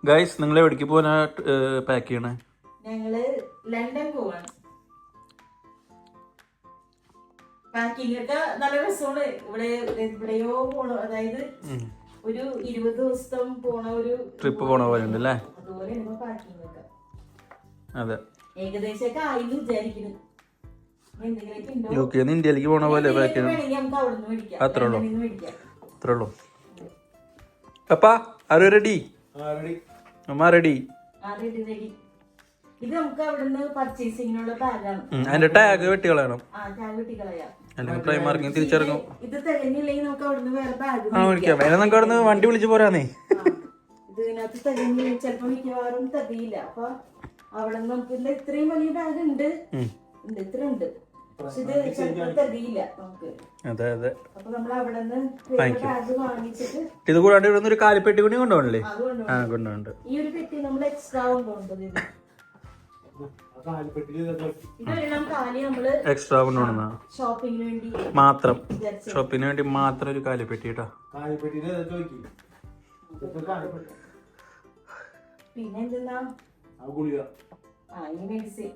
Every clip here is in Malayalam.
ഗൈസ് നിങ്ങൾ എവിടേക്ക് പോകാനാ പാക്ക് ചെയ്യണേ? ഞങ്ങള് ലണ്ടൻ പോവാണ്. പാക്കിംഗ് ഒക്കെ നല്ല രസമാണ്. എവിടെയോ പോണോ, അതായത് ഒരു 20 ദിവസത്തെ പോണ ഒരു ട്രിപ്പ് പോണ പോലെ ഉണ്ട് അല്ലേ? അതുപോലെയാണ് പാക്കിംഗ് ഒക്കെ. അതെ, ഏകദേശമൊക്കെ ആയിന്ന് വിചാരിക്കുന്നു. യുകെന്ന് ഇന്ത്യയിലേക്ക് പോണ പോലെ പാക്ക് ചെയ്യണം. അത്രേ ഉള്ളൂ. അപ്പാ ആരോ റെഡി? അമ്മ റെഡി? ഇത് നമുക്ക് അവിടുന്ന് പർച്ചേസിങ്ങിനുള്ള ബാഗാണ്. അതിന്റെ ടാഗ് വെട്ടികളയണം, ടാഗ് വെട്ടിക്കളയാം. അല്ലെങ്കിൽ പ്രൈമാർക്കിങ് തിരിച്ചിറങ്ങും. ഇത് തികഞ്ഞില്ലെങ്കിൽ നമുക്ക് അവിടുന്ന് വേറെ ബാഗ് മേടിക്കാം. വേറെ നമുക്ക് അവിടുന്ന് വണ്ടി വിളിച്ച് പോരാന്നേ. ഇതിനകത്ത് തികഞ്ഞ് ചിലപ്പോ മിക്കവാറും തികയില്ല. അപ്പൊ അവിടെ നമുക്ക് ഇത്രയും വലിയ ബാഗ് ഉണ്ട്, ഇത്ര ഉണ്ട്. പക്ഷെ ഇത് ചിലപ്പോ തികയില്ല നമുക്ക്. അതെ അതെ. അപ്പൊ നമ്മൾ അവിടെ നിന്ന് ബാഗ് വാങ്ങിച്ചിട്ട് ഇത് കൂടാണ്ട് ഇവിടെ ഒരു കാലിപ്പെട്ടി കൂടി കൊണ്ടുപോകണല്ലേ? കൊണ്ടുപോകുന്നുണ്ട്. ഈ ഒരു പെട്ടി നമ്മൾ എക്സ്ട്രാ കൊണ്ടുപോകുന്നത്. എക്സ്ട്രാ കൊണ്ടുപോകുന്ന ഷോപ്പിങ്ങിന് വേണ്ടി മാത്രം, ഷോപ്പിങ്ങിന് വേണ്ടി മാത്രം ഒരു കാലിപ്പെട്ടി കേട്ടോ. പിന്നെ എന്തെന്നാ മെഡിസിൻ.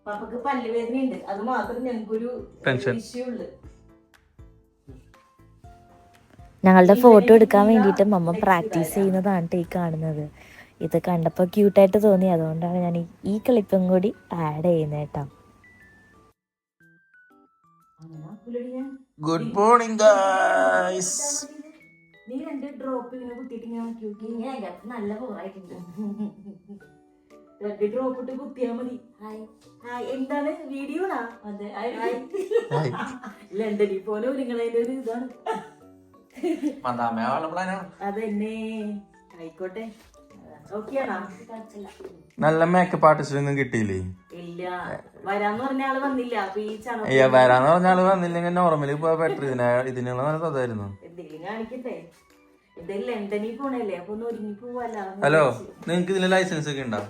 പപ്പക്ക് പല്ലുവേദന ഉണ്ട്, അത് മാത്രം ഞങ്ങൾക്കൊരു ഇഷ്യൂ ഉള്ളു. ഞങ്ങളുടെ ഫോട്ടോ എടുക്കാൻ വേണ്ടിയിട്ട് മമ്മ പ്രാക്ടീസ് ചെയ്യുന്നതാണ് ഈ കാണുന്നത്. ഇത് കണ്ടപ്പോൾ ക്യൂട്ടായിട്ട് തോന്നി, അതുകൊണ്ടാണ് ഞാൻ ഈ ക്ലിപ്പും കൂടി ആഡ് ചെയ്യുന്നത് കേട്ടോ. Good morning guys. നീ 2 ഡ്രോപ്പ് ഇങ്ങനെ കുത്തിയിട്ട് നല്ല പോറായിട്ടുണ്ട്. 2 ഡ്രോപ്പ് ഇട്ട് കുത്തിയാ മതി. എന്താണ് വീഡിയോ? അതെ, ലണ്ടനിൽ പോലെ ഒരുങ്ങളതിന്റെ ഒരു ഇതാണ്. അതെന്നെ ആയിക്കോട്ടെ. നല്ല മേക്കപ്പ് ആർട്ടിസ്റ്റ് ഒന്നും കിട്ടിയില്ലേ? ഇല്ല, വരാന്ന് പറഞ്ഞ ആള് വന്നില്ല. വരാന്ന് പറഞ്ഞ ആള് വന്നില്ലെങ്കിൽ നോർമലി പോയാ ബെറ്റർ. ഇതിനുള്ള നല്ല അതായിരുന്നു. എന്തെങ്കിലും കാണിക്കട്ടെ. എന്തായാലും ലണ്ടനിൽ പോണല്ലേ, അപ്പൊ ഒന്ന് ഒരുങ്ങി പോവല്ലോ. ഹലോ, നിങ്ങക്ക് ഇതിന് ലൈസൻസ് ഒക്കെ ഉണ്ടോ?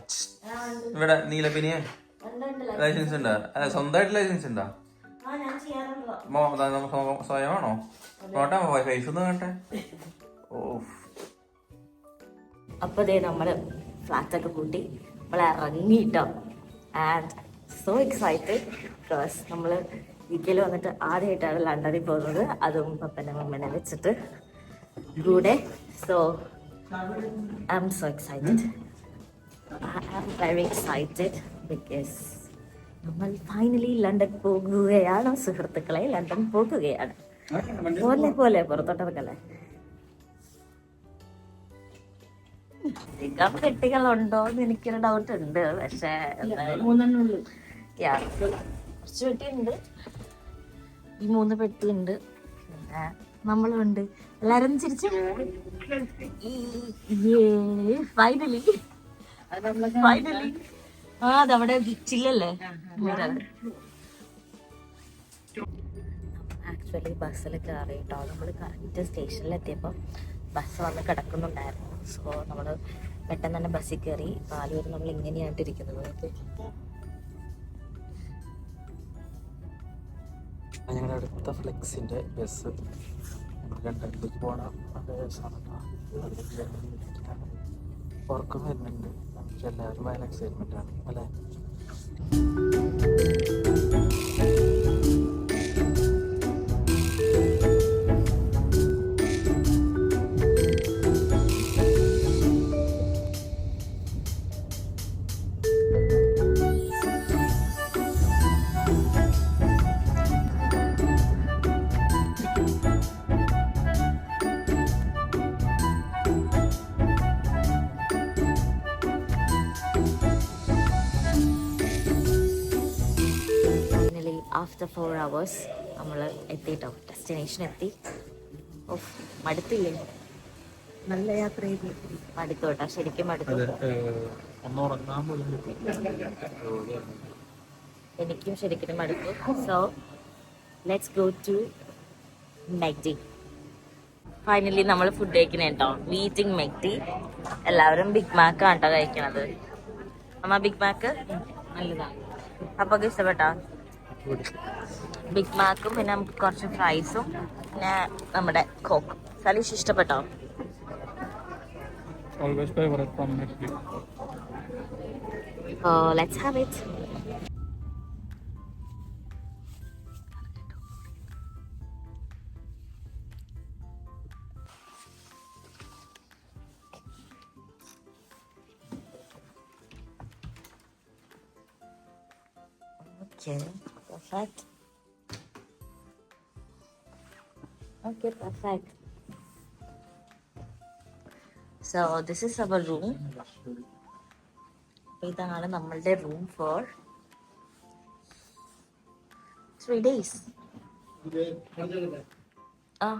ഇവിടെ നീലപ്പിനിയെ ലൈസൻസ് ഉണ്ടോ? അല്ല, സ്വന്തമായിട്ട് ലൈസൻസ് ഉണ്ടോ? സ്വയമാണോ? നോട്ടാ ഫേസ് ഒന്ന് കാണട്ടെ. ഓ, അപ്പോൾ ദേ നമ്മൾ ഫ്ലാറ്റൊക്കെ കൂട്ടി നമ്മൾ ഇറങ്ങിയിട്ടോ. ആൻഡ് സോ എക്സൈറ്റഡ് ബിക്കോസ് നമ്മൾ യുകെയിൽ വന്നിട്ട് ആദ്യമായിട്ടാണ് ലണ്ടനിൽ പോകുന്നത്, അതും പപ്പനെ മമ്മനെ വെച്ചിട്ട് കൂടെ. So I am so excited. I am very excited because നമ്മൾ ഫൈനലി ലണ്ടൻ പോകുകയാണ് സുഹൃത്തുക്കളെ. ലണ്ടൻ പോകുകയാണ്. പോലെ പുറത്തോട്ടിറക്കല്ലേ. പെട്ടികളുണ്ടോ എന്ന് എനിക്കൊരു ഡൗട്ട് ഉണ്ട്. പക്ഷെ 3 ഉള്ളു. കുറച്ച് പെട്ടിയുണ്ട്. ഈ 3 പെട്ടിയുണ്ട്. പിന്നെ നമ്മളുണ്ട്. എല്ലാരും ചിരിച്ചു. ഫൈനലി അതവിടെ ചില്ലല്ലേ. ആക്ച്വലി ബസ്സിൽ കയറി കേട്ടോ. നമ്മൾ കറക്റ്റ് സ്റ്റേഷനിലെത്തിയപ്പോൾ ബസ് വന്ന് കിടക്കുന്നുണ്ടായിരുന്നു. സോ നമ്മൾ പെട്ടെന്ന് തന്നെ ബസ്സിൽ കയറി. 4 പേര് നമ്മൾ ഇങ്ങനെയായിട്ടിരിക്കുന്നത്. ഞങ്ങളുടെ അടുത്ത ഫ്ലെക്സിന്റെ ബസ് ലണ്ടനിലേക്ക് പോകണം. ഉറക്കം വരുന്നുണ്ട്. എല്ലാവരും ഭയങ്കര എക്സൈറ്റ്മെന്റ് ആണ് അല്ലേ? ആഫ്റ്റർ 4 hours നമ്മൾ എത്തിയിട്ടോ. ഡെസ്റ്റിനേഷൻ എത്തി. ഓഫ്, മടുത്തില്ലേ? നല്ല യാത്ര ചെയ്ത് മടുത്തു കേട്ടോ. ശരിക്കും മടുത്തു. എനിക്കും ശരിക്കും മടുത്തു. So let's go to McD. Finally നമ്മൾ ഫുഡ് കഴിക്കണേ കേട്ടോ. Eating McD. എല്ലാവരും ബിഗ് മാക്ക് ആണ് കേട്ടോ കഴിക്കണത്. അമ്മ ബിഗ് മാക്ക് നല്ലതാണ്. അപ്പൊ ഇഷ്ടപ്പെട്ടോ? ബിഗ് മാക്കും പിന്നെ നമുക്ക് കുറച്ച് ഫ്രൈസും പിന്നെ നമ്മുടെ കോക്കും. സലീഷ് ഇഷ്ടപ്പെട്ടോ? always favorite from Netflix. Let's have it. Okay, perfect. Okay, perfect. So this is our room. ഇതാണ് നമ്മളുടെ room for 3 days. Ah.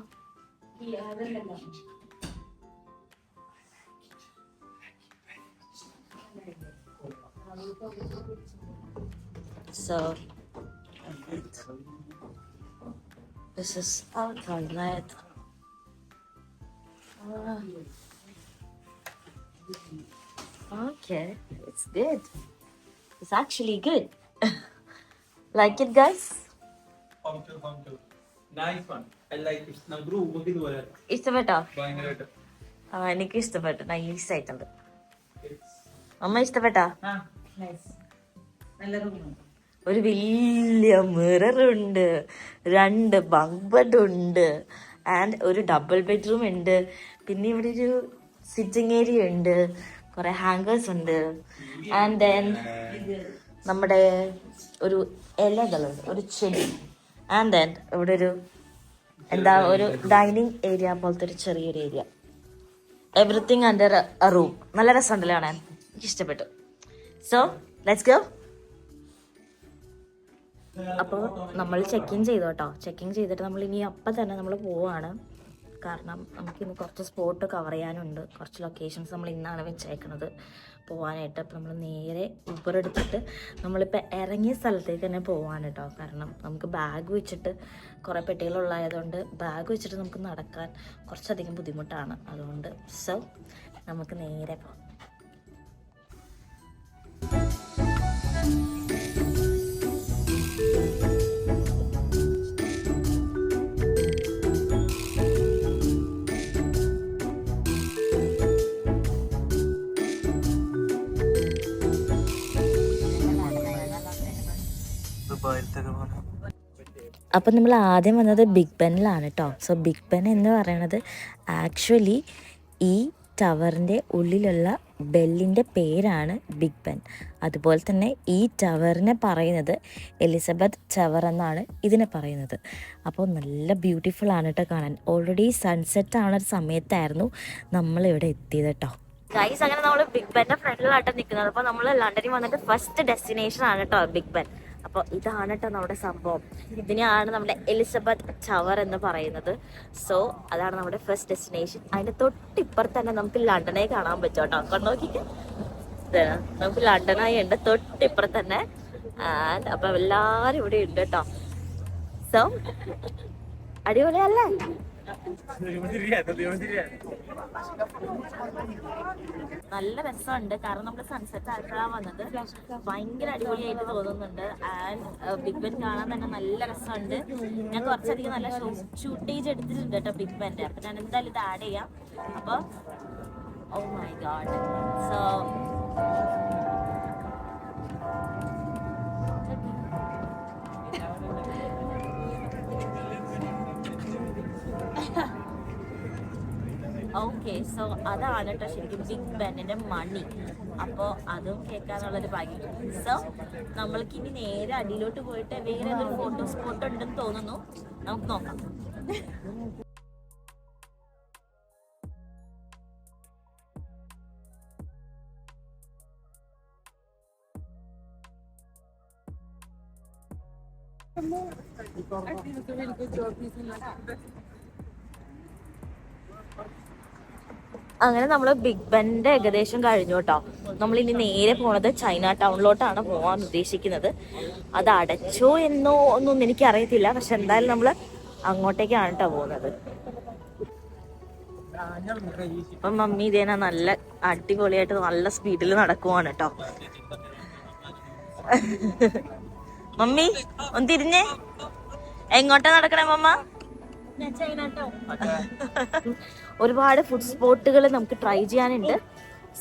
So this is our toilet. Okay, it's good. It's actually good. Like it, guys? Nice one. I like it. Now brew ഇതുപോലെ ഇഷ്ടപ്പെട്ടോ? ഭയങ്കരമായിട്ട്. എനിക്ക് ഇഷ്ടപ്പെട്ടു. നൈസ് ആയിട്ടുണ്ട്. അമ്മ ഇഷ്ടപ്പെട്ടാ? നല്ല റൂമാണ്. ഒരു വലിയ മിറർ ഉണ്ട്, 2 ബങ്ക് ബെഡ് ഉണ്ട്, ആൻഡ് ഒരു ഡബിൾ ബെഡ്റൂം ഉണ്ട്. പിന്നെ ഇവിടെ ഒരു സിറ്റിംഗ് ഏരിയ ഉണ്ട്, കുറെ ഹാങ്കേഴ്സ് ഉണ്ട്, ആൻഡ് ദെൻ നമ്മുടെ ഒരു ഇലകളുണ്ട്, ഒരു ചെടി, ആൻഡ് ദെൻ ഇവിടെ ഒരു ഒരു ഡൈനിങ് ഏരിയ പോലത്തെ ഒരു ചെറിയൊരു area. Everything under A room. നല്ല രസമുണ്ടല്ലോ കാണാൻ, എനിക്ക് ഇഷ്ടപ്പെട്ടു. So let's go. അപ്പോൾ നമ്മൾ ചെക്കിൻ ചെയ്തു കേട്ടോ. ചെക്കിൻ ചെയ്തിട്ട് നമ്മൾ ഇനി അപ്പം തന്നെ നമ്മൾ പോവാണ്. കാരണം നമുക്കിന്ന് കുറച്ച് സ്പോട്ട് കവർ ചെയ്യാനുണ്ട്, കുറച്ച് ലൊക്കേഷൻസ് നമ്മൾ ഇന്നാണ് വെച്ചേക്കുന്നത് പോകാനായിട്ട്. അപ്പോൾ നമ്മൾ നേരെ ഊബർ എടുത്തിട്ട് നമ്മളിപ്പോൾ ഇറങ്ങിയ സ്ഥലത്തേക്ക് തന്നെ പോവാണ് കേട്ടോ. കാരണം നമുക്ക് ബാഗ് വെച്ചിട്ട് കുറേ പെട്ടികളുള്ളതായതുകൊണ്ട് ബാഗ് വെച്ചിട്ട് നമുക്ക് നടക്കാൻ കുറച്ചധികം ബുദ്ധിമുട്ടാണ്. അതുകൊണ്ട് സോ നമുക്ക് നേരെ പോകാം. അപ്പം നമ്മൾ ആദ്യം വന്നത് ബിഗ് ബെന്നിലാണ് കേട്ടോ. സോ ബിഗ് ബെൻ എന്ന് പറയുന്നത് ആക്ച്വലി ഈ ടവറിൻ്റെ ഉള്ളിലുള്ള ബെല്ലിൻ്റെ പേരാണ് ബിഗ് ബെൻ. അതുപോലെ തന്നെ ഈ ടവറിനെ പറയുന്നത് എലിസബത്ത് ടവർ എന്നാണ് ഇതിനെ പറയുന്നത്. അപ്പോൾ നല്ല ബ്യൂട്ടിഫുൾ ആണ് കേട്ടോ കാണാൻ. ഓൾറെഡി സൺസെറ്റ് ആവുന്ന ഒരു സമയത്തായിരുന്നു നമ്മളിവിടെ എത്തിയത് കേട്ടോ. ഗൈസ്, അങ്ങനെ നമ്മൾ ബിഗ് ബെൻ്റെ ഫ്രണ്ടിലായിട്ട് നിൽക്കുന്നത്. അപ്പോൾ നമ്മൾ ലണ്ടനിൽ വന്നിട്ട് ഫസ്റ്റ് ഡെസ്റ്റിനേഷൻ ആണ് കേട്ടോ ബിഗ് ബെൻ. അപ്പോൾ ഇതാണ് കേട്ടോ നമ്മുടെ സംഭവം. ഇതിനെയാണ് നമ്മുടെ എലിസബത്ത് ടവർ എന്ന് പറയുന്നത്. സോ അതാണ് നമ്മുടെ ഫസ്റ്റ് ഡെസ്റ്റിനേഷൻ. അതിൻ്റെ തൊട്ടിപ്പുറത്ത് തന്നെ നമുക്ക് ലണ്ടനെ കാണാൻ പറ്റും കേട്ടോ. കൊണ്ടുനോക്കിക്ക്, നമുക്ക് ലണ്ടനായി ഉണ്ട് തൊട്ടിപ്പുറത്ത് തന്നെ. ആൻഡ് അപ്പം എല്ലാവരും ഇവിടെ ഉണ്ട് കേട്ടോ. സോ അടിപൊളിയല്ലേ? നല്ല രസമുണ്ട്. കാരണം നമ്മുടെ സൺസെറ്റ് ആയിട്ടാണ് വന്നത്. ഭയങ്കര അടിപൊളിയായിട്ട് തോന്നുന്നുണ്ട്. ആൻഡ് ബിഗ് ബെൻ കാണാൻ തന്നെ നല്ല രസമുണ്ട്. ഞാൻ കുറച്ചധികം നല്ല ഷൂട്ടേജ് എടുത്തിട്ടുണ്ട് കേട്ടോ ബിഗ് ബെൻ്റെ. അപ്പം ഞാൻ എന്തായാലും ഇത് ആഡ് ചെയ്യാം. അപ്പോൾ oh my God. So okay, so അതാണ് കേട്ടോ ശരിക്കും ബിഗ് ബെന്നിന്റെ മണി. അപ്പോൾ അതും കേൾക്കാനുള്ളൊരു ഭാഗ്യം. സോ നമ്മൾക്ക് ഇനി നേരെ അടിയിലോട്ട് പോയിട്ട് വേറെ ഏതൊരു ഫോട്ടോ സ്പോട്ട് ഉണ്ടെന്ന് തോന്നുന്നു, നമുക്ക് നോക്കാം. അങ്ങനെ നമ്മൾ ബിഗ് ബെന്റെ ഏകദേശം കഴിഞ്ഞു കേട്ടോ. നമ്മൾ ഇനി നേരെ പോണത് ചൈന ടൗണിലോട്ടാണ് പോകാൻ ഉദ്ദേശിക്കുന്നത്. അത് അടച്ചോ എന്നോ ഒന്നും എനിക്കറിയത്തില്ല. പക്ഷെ എന്തായാലും നമ്മൾ അങ്ങോട്ടേക്കാണ് കേട്ടോ പോകുന്നത്. അപ്പം മമ്മി ഇതേനാ നല്ല അടിപൊളിയായിട്ട് നല്ല സ്പീഡിൽ നടക്കുവാണ് കേട്ടോ. മമ്മി ഒന്ന് തിരിഞ്ഞേ, എങ്ങോട്ടാ നടക്കണേ മമ്മ? ഒരുപാട് ഫുഡ് സ്പോട്ടുകൾ നമുക്ക് ട്രൈ ചെയ്യാനുണ്ട്.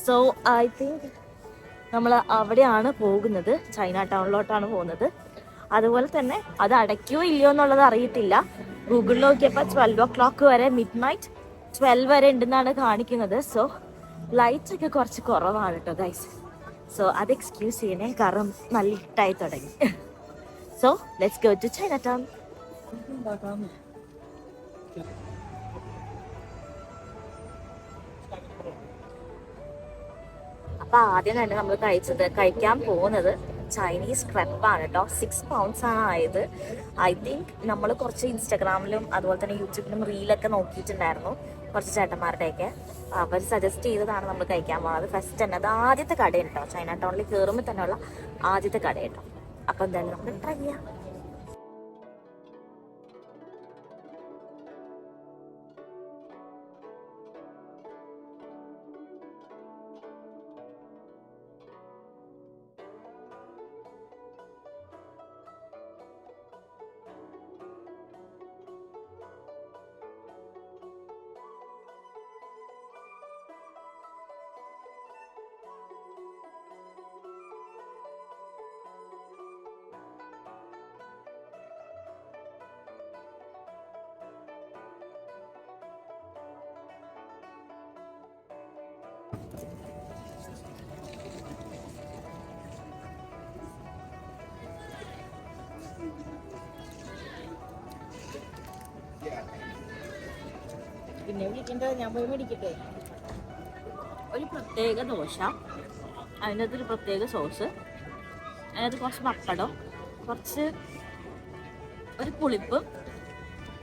സോ ഐ തിങ്ക് നമ്മൾ അവിടെയാണ് പോകുന്നത്, ചൈന ടൗണിലോട്ടാണ് പോകുന്നത്. അതുപോലെ തന്നെ അത് അടയ്ക്കോ ഇല്ലയോ എന്നുള്ളത് അറിയത്തില്ല. ഗൂഗിളിൽ നോക്കിയപ്പോൾ 12 o'clock വരെ, മിഡ് നൈറ്റ് 12 വരെ ഉണ്ടെന്നാണ് കാണിക്കുന്നത്. സോ ലൈറ്റ് ഒക്കെ കുറച്ച് കുറവാണ് കേട്ടോ ഗൈസ്. സോ അത് എക്സ്ക്യൂസ് ചെയ്യണേ, കാരണം നല്ല ഇട്ടായി തുടങ്ങി. So let's go to Chinatown. അപ്പൊ ആദ്യം തന്നെ നമ്മൾ കഴിക്കാൻ പോകുന്നത് ചൈനീസ് ക്രെപ്പാണ് കേട്ടോ. 6 pounds ആണ് ആയത്. ഐ തിങ്ക് നമ്മൾ കുറച്ച് ഇൻസ്റ്റാഗ്രാമിലും അതുപോലെ തന്നെ യൂട്യൂബിലും റീലൊക്കെ നോക്കിയിട്ടുണ്ടായിരുന്നു, കുറച്ച് ചേട്ടന്മാരുടെയൊക്കെ. അവർ സജസ്റ്റ് ചെയ്തതാണ് നമ്മൾ കഴിക്കാൻ പോകുന്നത്. ഫസ്റ്റ് തന്നെ അത് ആദ്യത്തെ കട കേട്ടോ, ചൈന ടൗണിൽ കയറുമ്പോൾ തന്നെയുള്ള ആദ്യത്തെ കട കേട്ടോ. അപ്പൊ എന്തായാലും നമുക്ക് ട്രൈ ചെയ്യാം. പിന്നെ വിളിക്കണ്ട, ഞാൻ പോയി മേടിക്കട്ടെ. ഒരു പ്രത്യേക ദോശ, അതിനകത്ത് ഒരു പ്രത്യേക സോസ്, അതിനകത്ത് കുറച്ച് പപ്പടം, കുറച്ച് ഒരു പുളിപ്പും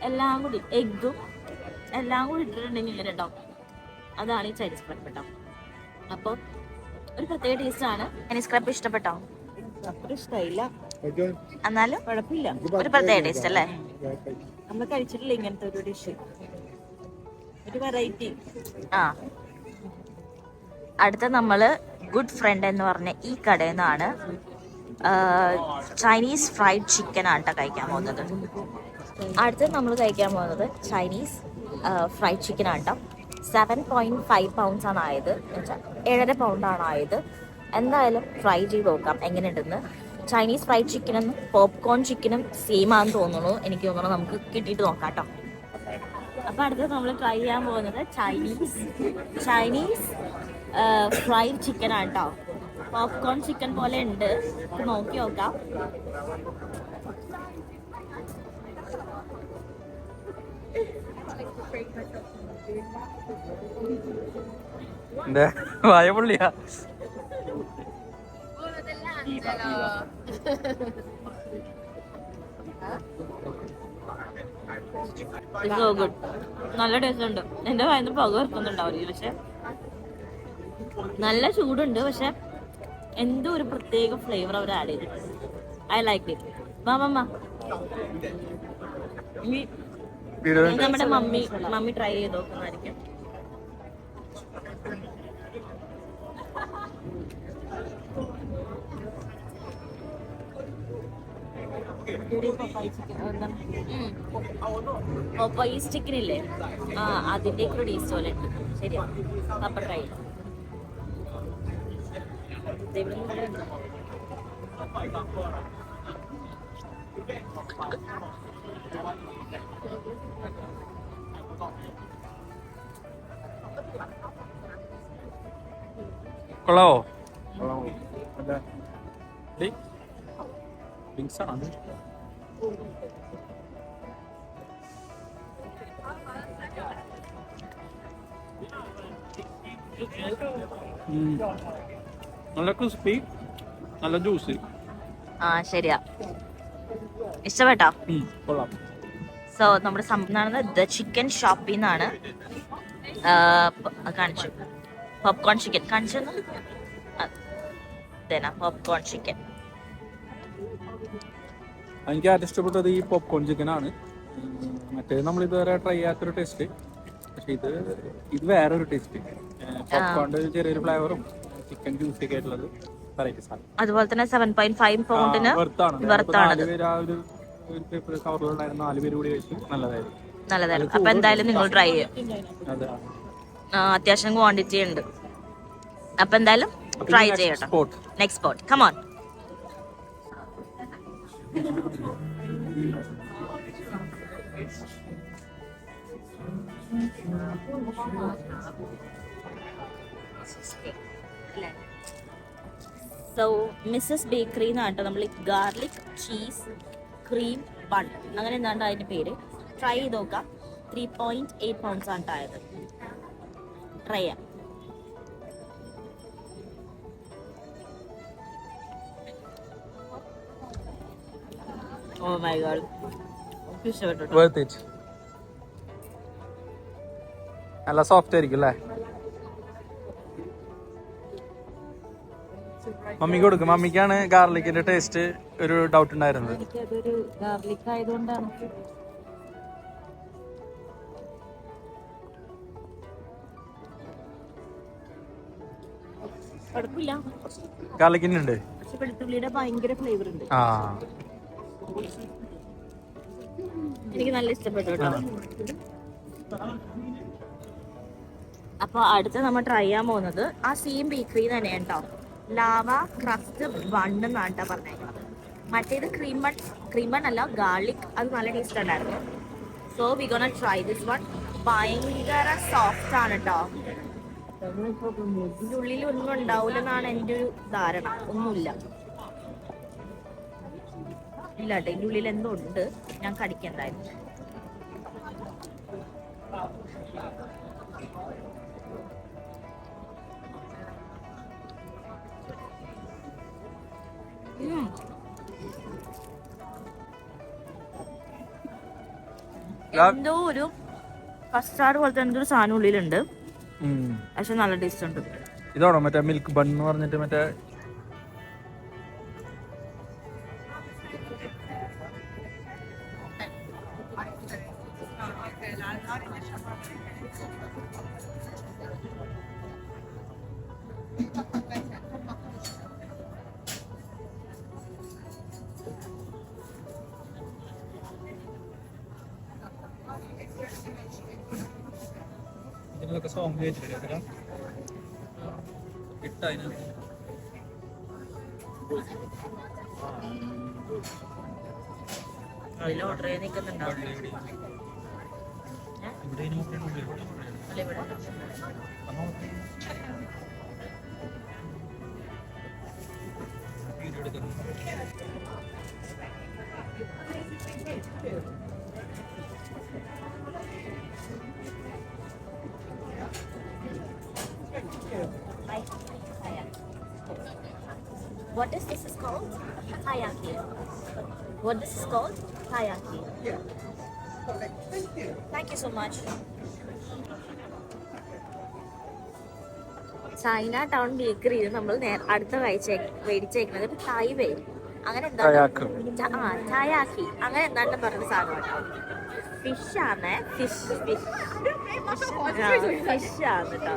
എല്ലാം കൂടി, എഗ്ഗും എല്ലാം കൂടി ഇട്ടിട്ടുണ്ടെങ്കിൽ ഇങ്ങനെ ഉണ്ടാവും. അതാണ് ഈ ചൈനീസ് ക്രപ്പ് കേട്ടോ. അപ്പോൾ ഒരു പ്രത്യേക ടേസ്റ്റാണ്. ചൈനീസ് ക്രപ്പ് ഇഷ്ടപ്പെട്ടോ? അത്ര ഇഷ്ടമായില്ല, എന്നാലും കുഴപ്പമില്ല. ഒരു പ്രത്യേക ടേസ്റ്റ് അല്ലേ? നമ്മൾ കഴിച്ചിട്ടില്ല ഇങ്ങനത്തെ ഒരു ഡിഷ്, ഒരു വെറൈറ്റി. ആ, അടുത്ത നമ്മള് ഗുഡ് ഫ്രണ്ട് എന്ന് പറഞ്ഞ ഈ കടയിൽ നിന്നാണ് ചൈനീസ് ഫ്രൈഡ് ചിക്കൻ ആട്ടോ കഴിക്കാൻ പോകുന്നത്. അടുത്ത നമ്മൾ കഴിക്കാൻ പോകുന്നത് ചൈനീസ് ഫ്രൈഡ് ചിക്കൻ ആട്ടോ. 7.5 pounds ആണ് ആയത്, 7.5 pound ആണ് ആയത്. എന്തായാലും ട്രൈ ചെയ്ത് നോക്കാം എങ്ങനെയുണ്ടെന്ന്. ചൈനീസ് ഫ്രൈഡ് ചിക്കനും പോപ്കോൺ ചിക്കനും സെയിം ആണെന്ന് തോന്നുന്നു. എനിക്ക് തോന്നുന്നു നമുക്ക് കിട്ടിയിട്ട് നോക്കാം കേട്ടോ. അപ്പൊ അടുത്തത് നമ്മൾ ട്രൈ ചെയ്യാൻ പോകുന്നത് ചൈനീസ് ഫ്രൈഡ് ചിക്കൻ ആണ് കേട്ടോ. പോപ്കോൺ ചിക്കൻ പോലെ ഉണ്ട്, നോക്കി നോക്കാം. വായ പുള്ളിയാ. സോ ഗുഡ്, നല്ല ടേസ്റ്റ് ഉണ്ട്. എന്റെ വായന്ന് പുക വെക്കുന്നുണ്ടാവില്ല, പക്ഷെ നല്ല ചൂടുണ്ട്. പക്ഷെ എന്തോ ഒരു പ്രത്യേക ഫ്ലേവർ അവർ ആഡ് ചെയ്തിട്ടുണ്ട്. I like it. മാമ നമ്മുടെ മമ്മി ട്രൈ ചെയ്ത് നോക്കുന്നതായിരിക്കും. പപ്പായീസ് ചിക്കൻ ഇല്ലേ, ആ അതിന്റെ ഒരു ടേസ്റ്റ് പോലെ ഉണ്ട്. ശരിയാ, അപ്പൊ ട്രൈ ചെയ്യാം. കൊള്ളാവോ? നല്ല ക്രിസ്പി, നല്ല ജ്യൂസി. ആ ശരിയാ, ഇഷ്ടപ്പെട്ടോ? കൊള്ളാം. സോ നമ്മുടെ സംഭവം ദ ചിക്കൻ ഷോപ്പിൽ നിന്നാണ് കാണിച്ചു. പോപ്കോൺ ചിക്കൻ കാണിച്ചു, പോപ്കോൺ ചിക്കൻ. എനിക്ക് ഏറ്റവും ഇഷ്ടപ്പെട്ടത് ഈ പോപ്കോൺ ചിക്കൻ ആണ്. മറ്റേത് നമ്മൾ ഇതുവരെ ട്രൈ ചെയ്യാത്തൊരു ടേസ്റ്റ്, പക്ഷെ ഇത് വേറൊരു ടേസ്റ്റ്. പോപ്കോണിന്റെ ചെറിയൊരു ഫ്ലേവറും ചിക്കൻ ജ്യൂസി ഒക്കെ ആയിട്ടുള്ളത് വെറൈറ്റി സാധനം. അതുപോലെ തന്നെ 7.5 pound വെർത്താണ്. 4 പേര് ആ ഒരു കവറിലുണ്ടായിരുന്ന 4 പേര് കൂടി കഴിച്ചു, നല്ലതായിരുന്നു. നല്ലതായിരുന്നു. അപ്പൊ എന്തായാലും നിങ്ങൾ ട്രൈ ചെയ്യും. അതെ. അത്യാവശ്യം ക്വാണ്ടിറ്റി ഉണ്ട്. അപ്പൊ എന്തായാലും ട്രൈ ചെയ്യട്ടോ. Next spot come on. So Mrs bakery എന്നാട്ടോ നമ്മൾ ഗാർലിക് ചീസ് ക്രീം ബൺ അങ്ങനെ എന്താണ്ട് അതിന്റെ പേര്. ട്രൈ ചെയ്ത് നോക്കാം. 3.8 pounds ആണ് ആയത്. ട്രൈ ചെയ്യാം. ഓ മൈ ഗോഡ്, ഇഷ്ടപ്പെട്ടു. Worth it. നല്ല സോഫ്റ്റ് ആയിരിക്കും അല്ലേ? മമ്മിക്ക് കൊടുക്കും. മമ്മിക്കാണ് ഗാർലിക്കിന്റെ ടേസ്റ്റ് ഒരു ഡൗട്ട് ഉണ്ടായിരുന്നത്. എനിക്കതൊരു ഗാർലിക് ആയതുകൊണ്ടാണ്. കുഴപ്പമില്ല, ഗാർലിക്കിന്റെ ഉണ്ട്, പക്ഷെ വെളുത്തുള്ളിയുടെ ഭയങ്കര ഫ്ലേവർ ഉണ്ട്. ആ എനിക്ക് നല്ല ഇഷ്ടപ്പെട്ടു കേട്ടോ. അപ്പൊ അടുത്ത് നമ്മൾ ട്രൈ ചെയ്യാൻ പോകുന്നത് ആ സെയിം ബേക്കറി തന്നെയാണ് കേട്ടോ. ലാവ ക്രസ്റ്റ് ബൺ എന്നാണ് പറഞ്ഞേക്കുന്നത്. മറ്റേത് ക്രീം ബൺ അല്ല, ഗാർലിക്. അത് നല്ല ടേസ്റ്റ് ഉണ്ടായിരുന്നു. So we gonna try this one. ഭയങ്കര സോഫ്റ്റ് ആണ് കേട്ടോ. ഇതിന്റെ ഉള്ളിൽ ഒന്നും ഉണ്ടാവില്ലെന്നാണ് എൻ്റെ ഒരു ധാരണ. ഒന്നുമില്ല ഇല്ല കേട്ടോ, ഇതിന്റെ ഉള്ളിൽ എന്തോ ഉണ്ട്. ഞാൻ കടിക്കണ്ടായിരുന്നു. എന്തോ ഒരു കസ്റ്റാർഡ് പോലത്തെ എന്തോ ഒരു സാധനം ഉള്ളിലുണ്ട്, പക്ഷെ നല്ല ടേസ്റ്റ് ഉണ്ട്. ഇതാണോ മറ്റേ മിൽക്ക് ബൺ എന്ന് പറഞ്ഞിട്ട് മറ്റേ ഇതിനൊക്കെ സോങ് കേട്ടിട്ടില്ല കിട്ടാ. ഓർഡർ ചെയ്ത് നിൽക്കുന്നുണ്ടോ? What is this is called? Taiyaki. What this is called? Taiyaki. Thank you so much. China town ബേക്കറിയിൽ നമ്മൾ അടുത്ത മേടിച്ചേക്കുന്നത് തായ്വേ അങ്ങനെ എന്താ ചായാക്കി അങ്ങനെ എന്താണ്ട് പറഞ്ഞ സാധനം കേട്ടോ. ഫിഷ് ആണ്, ഫിഷ് ആണ് കേട്ടോ.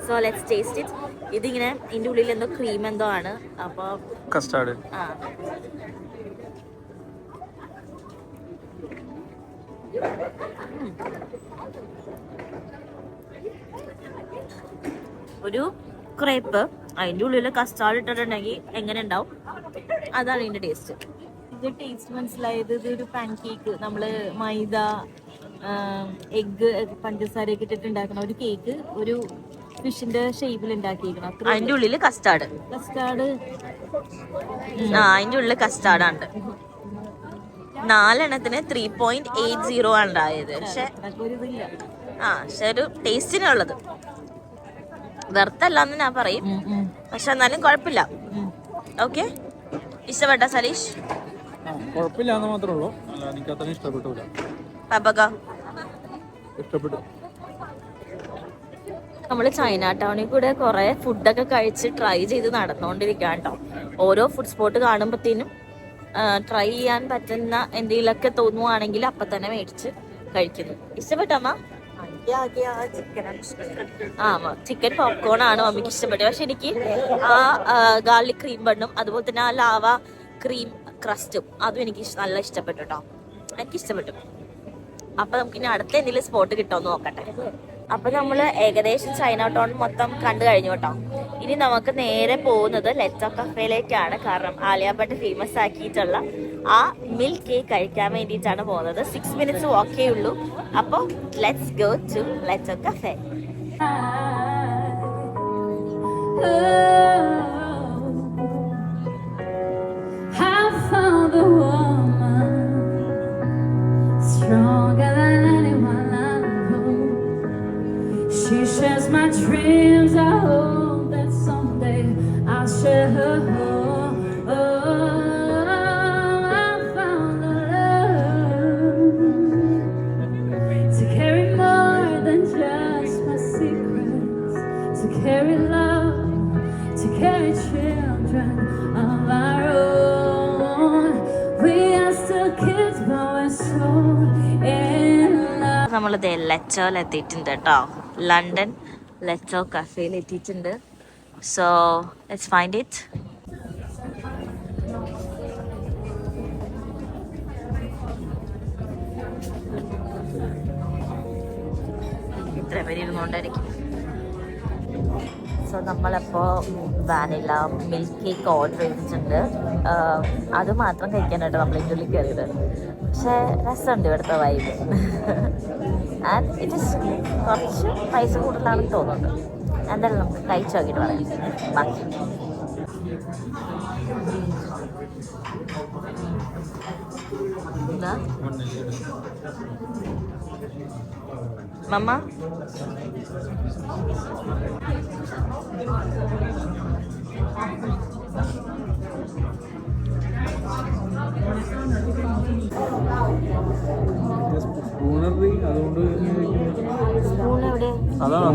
So let's taste it. ഇതിങ്ങനെ ഇതിന്റെ ഉള്ളിൽ എന്തോ ക്രീം എന്തോ ആണ്. അപ്പൊ കസ്റ്റാർഡ് ഒരു ക്രേപ്പ്, അതിന്റെ ഉള്ളിൽ കസ്റ്റാർഡ് ഇട്ടിട്ടുണ്ടെങ്കിൽ എങ്ങനെ ഉണ്ടാവും, അതാണ് ഇതിന്റെ ടേസ്റ്റ്. ഇത് ടേസ്റ്റ് മനസ്സിലായത് ഇതൊരു പാൻ കേക്ക്. നമ്മള് മൈദ, എഗ്ഗ്, പഞ്ചസാരയൊക്കെ ഇട്ടിട്ട് ഉണ്ടാക്കണം ഒരു കേക്ക്. ഒരു ഫിഷിന്റെ ഷേപ്പിൽ ഉണ്ടാക്കിയിരിക്കണം. അതിന്റെ ഉള്ളിൽ കസ്റ്റാർഡ് അതിന്റെ ഉള്ളിൽ കസ്റ്റാർഡ് ഉണ്ട്. 4 3.80 ആണ് ഉണ്ടായത്. പക്ഷെ ഒരു ടേസ്റ്റിനുള്ളത് വെറുത്തല്ലാന്ന് ഞാൻ പറയും, പക്ഷെ എന്നാലും കുഴപ്പമില്ല. ഓക്കെ, ഇഷ്ടപ്പെട്ട സലീഷ്? കുഴപ്പമില്ലാന്ന് മാത്രമേ ഉള്ളൂ, എനിക്ക് അത്ര ഇഷ്ടപ്പെട്ടില്ല. ഇഷ്ടപ്പെട്ടു. നമ്മള് ചൈന ടൗണിൽ കൂടെ കുറെ ഫുഡൊക്കെ കഴിച്ച് ട്രൈ ചെയ്ത് നടന്നുകൊണ്ടിരിക്കുക കേട്ടോ. ഓരോ ഫുഡ് സ്പോട്ട് കാണുമ്പോഴത്തേനും ട്രൈ ചെയ്യാൻ പറ്റുന്ന എന്തെങ്കിലുമൊക്കെ തോന്നുവാണെങ്കിൽ അപ്പൊ തന്നെ മേടിച്ച് കഴിക്കുന്നു. ഇഷ്ടപ്പെട്ടമ്മ? ചിക്കൻ പോപ്കോൺ ആണ് മമ്മിക്ക് ഇഷ്ടപ്പെട്ടത്. പക്ഷെ എനിക്ക് ആ ഗാർലിക് ക്രീം ബണ്ണും അതുപോലെ തന്നെ ആ ലാവ ക്രീം ക്രസ്റ്റും അതും എനിക്ക് നല്ല ഇഷ്ടപ്പെട്ടു കേട്ടോ. എനിക്ക് ഇഷ്ടപ്പെട്ടു. അപ്പൊ നമുക്ക് ഇനി അടുത്ത എന്തെങ്കിലും സ്പോട്ട് കിട്ടുമെന്ന് നോക്കട്ടെ. അപ്പൊ നമ്മള് ഏകദേശം ചൈന ടൗൺ മൊത്തം കണ്ടു കഴിഞ്ഞു കേട്ടോ. ഇനി നമുക്ക് നേരെ പോകുന്നത് ലെറ്റോ കഫേയിലേക്കാണ്. കാരണം ആലിയ ഭട്ട് ഫേമസ് ആക്കിയിട്ടുള്ള ആ മിൽക്ക് കേക്ക് കഴിക്കാൻ വേണ്ടിയിട്ടാണ് പോകുന്നത്. 6 minutes വാക്കേ ഉള്ളൂ. അപ്പോൾ let's go to Leto cafe. Stronger than anyone I know. She shares my dreams. I hope that someday I'll share her home. Oh, I found a love to carry more than just my secrets, to carry love, to carry children of our own. We are still kids, but we're so in love. നമ്മളിത് ലെറ്റോയിൽ എത്തിയിട്ടുണ്ട് കേട്ടോ. ലണ്ടൻ ലെറ്റോ കഫേയിൽ എത്തിയിട്ടുണ്ട്. So let's find it. ഇത്ര പേര് ഇരുന്നുകൊണ്ടായിരിക്കും. സോ നമ്മളപ്പോൾ വാനില മിൽക്ക് കേക്ക് ഓർഡർ ചെയ്തിട്ടുണ്ട്. അത് മാത്രം കഴിക്കാനായിട്ട് നമ്മൾ ഇതിൻ്റെ ഉള്ളിൽ കയറിയത്. പക്ഷേ രസമുണ്ട് ഇവിടുത്തെ വൈബ്. ആൻഡ് ഇറ്റ് ഇസ് കുറച്ച് പൈസ കൂടുതലാണെന്ന് തോന്നുന്നുണ്ട്. എന്തായാലും നമുക്ക് കഴിച്ച് നോക്കിയിട്ട് പറയാം ബാക്കി. എന്താ മമ്മ? അതുകൊണ്ട് സ്പൂൺ എവിടെ? അതാണ്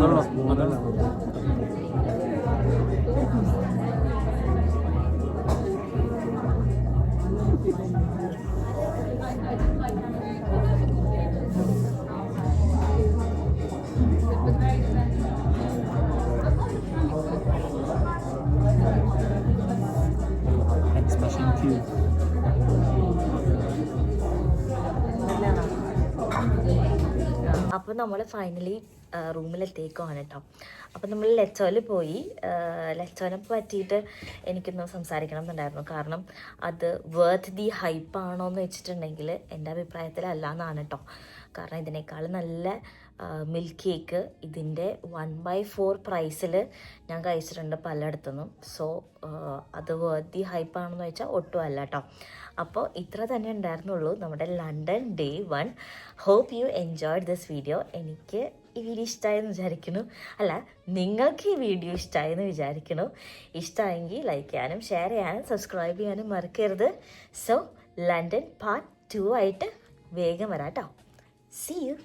അപ്പോൾ നമ്മൾ ഫൈനലി റൂമിലെത്തേക്കുവാണ് കേട്ടോ. അപ്പോൾ നമ്മൾ ലെറ്റോയിൽ പോയി. ലെറ്റോനെ പറ്റിയിട്ട് എനിക്കൊന്ന് സംസാരിക്കണം എന്നുണ്ടായിരുന്നു. കാരണം അത് വർത്ത് ദി ഹൈപ്പാണോ എന്ന് വെച്ചിട്ടുണ്ടെങ്കിൽ എൻ്റെ അഭിപ്രായത്തിലല്ല എന്നാണ് കേട്ടോ. കാരണം ഇതിനേക്കാൾ നല്ല മിൽക്ക് കേക്ക് ഇതിൻ്റെ 1/4 പ്രൈസിൽ ഞാൻ കഴിച്ചിട്ടുണ്ട് പലയിടത്തുനിന്നും. സോ അത് വർത്ത് ദി ഹൈപ്പാണെന്ന് വെച്ചാൽ ഒട്ടും അല്ല കേട്ടോ. അപ്പോൾ ഇത്ര തന്നെ ഉണ്ടായിരുന്നുള്ളൂ നമ്മുടെ London day 1. Hope you enjoyed this video. എനിക്ക് ഈ വീഡിയോ ഇഷ്ടമായെന്ന് വിചാരിക്കുന്നു. അല്ല, നിങ്ങൾക്ക് ഈ വീഡിയോ ഇഷ്ടമായെന്ന് വിചാരിക്കുന്നു. ഇഷ്ടമായെങ്കിൽ ലൈക്ക് ചെയ്യാനും ഷെയർ ചെയ്യാനും സബ്സ്ക്രൈബ് ചെയ്യാനും മറക്കരുത്. സോ ലണ്ടൻ പാർട്ട് 2 ആയിട്ട് വേഗം വരാം കേട്ടോ. See you.